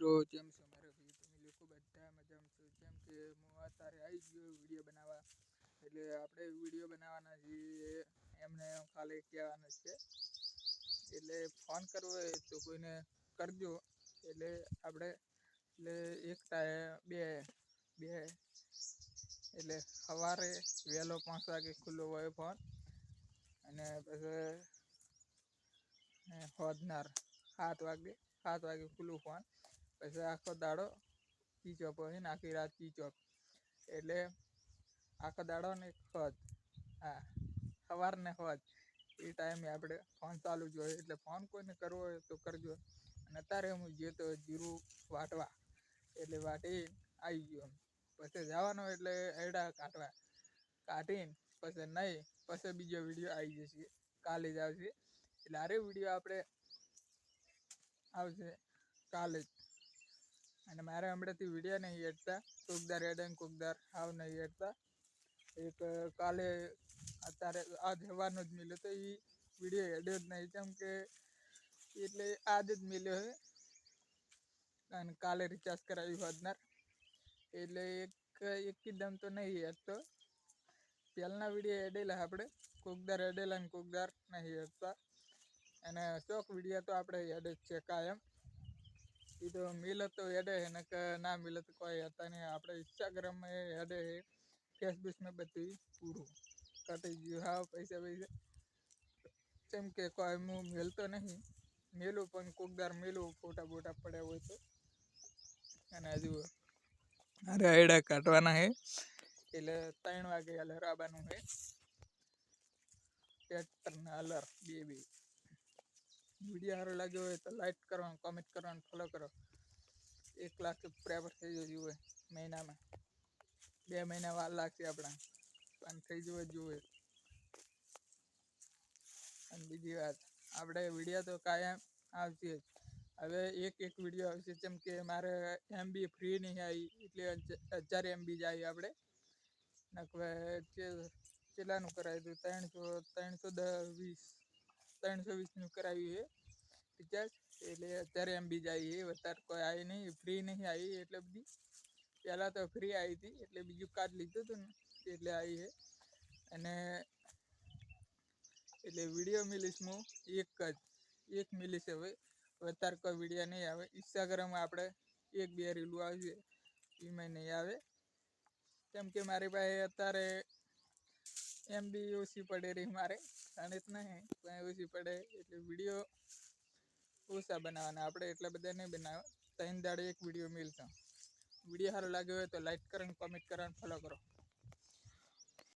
મિત્રો જેમ છો મારા ભાઈ તમે લોકો બધા મજામાં છો જેમ કે હું અત્યારે આવી ગયો વિડીયો બનાવવા એટલે આપણે વિડીયો બનાવવાના છીએ એમને ખાલી કહેવાના છે એટલે ફોન કરવો હોય તો કોઈને કરજો એટલે આપણે એટલે એક બે એટલે સવારે વહેલો 5 વાગે ખુલ્લો હોય ફોન અને પછી હોદનાર 7 વાગે ખુલ્લું ફોન પછી આખો દાડો સ્વિચ ઓફ હોય ને આખી રાત સ્વિચ ઓફ એટલે આખો દાડો ને હોદ સવારને હોદ એ ટાઈમે આપણે ફોન ચાલુ જ હોય એટલે ફોન કોઈને કરવો હોય તો કરજો. અને અત્યારે હું ગયો તો જીરું વાટવા એટલે વાટી આવી ગયો પછી જવાનો એટલે એડા કાઢીને પછી નહીં પછી બીજો વિડીયો આવી જશે કાલે જ આવશે એટલે આરે વિડીયો આપણે આવશે કાલે જ. અને મારે હમણાંથી વિડીયો નહીં હેડતા કોકદાર હેડે ને કોકદાર હાવ નહીં હેડતા એક કાલે અત્યારે આજ સવારનો જ મળ્યો તો એ વિડીયો હેડ્યો જ નહીં કેમ કે એટલે આજ જ મળ્યો છે અને કાલે રિચાર્જ કરાવ્યું હોદનાર એટલે એકદમ તો નહીં હેડતો. પહેલાંના વિડીયો હેડેલા આપણે કોકદાર હેડેલા ને કોકદાર નહીં હેડતા અને શોખ વિડીયો તો આપણે હેડે જ છે કાયમ. એ તો મિલે તો હેડે ને કે ના મિલે તો કોઈ હતા નહીં. આપણે ઇન્સ્ટાગ્રામમાં હેડે છે ફેસબુકમાં બધું પૂરું કટી ગયું હા પૈસા જેમ કે કોઈ હું મેલતો નહીં મેલું પણ કોકદાર મેલું ફોટા બોટા પડ્યા હોય તો. અને હજુ અરે આયડા કાઢવાના છે એટલે 3 વાગે અલર આવવાનું છે ટ્રેક્ટરના અલર બે વિડીયો સારો લાગ્યો હોય તો લાઈક કરવાનું કોમેન્ટ કરવાનું ફોલો કરો. 1 લાખ સબસ્ક્રાઈબર થઈ જવું જોઈએ મહિનામાં 2 મહિના વાર લાગશે આપણા પણ થઈ જવું જોઈએ. અને બીજી વાત આપણે વિડીયો તો કાયમ આવશે જ. હવે એક વિડીયો આવશે જેમ કે મારે MB ફ્રી નહીં આવી એટલે 1000 MB જ આવી આપણે નકવે કેટલાનું કરાવ્યું હતું 320નું કરાવ્યું છે રિચાર્જ એટલે 1000 MB જ આવી છે. વધારે કોઈ આવી નહીં ફ્રી નહીં આવી એટલે બધી પહેલાં તો ફ્રી આવી હતી એટલે બીજું કાર્ડ લીધું હતું ને એટલે આવી છે. અને એટલે વિડીયો મિલીશ હું એક મિલીશ હવે વધારે કોઈ વિડીયો નહીં આવે. ઇન્સ્ટાગ્રામમાં આપણે 1-2 રીલું આવશે એમાં નહીં આવે કેમ કે મારી પાસે અત્યારે MB ઓછી પડે રહી મારે ગણિત નહીં પણ ઓછી પડે એટલે વિડીયો ઓછા બનાવવાના આપણે એટલા બધા નહીં બનાવે. 3 દાડે એક વિડીયો મિલશે. વિડીયો સારો લાગ્યો હોય તો લાઈક કરો કોમેન્ટ કરો ફોલો કરો.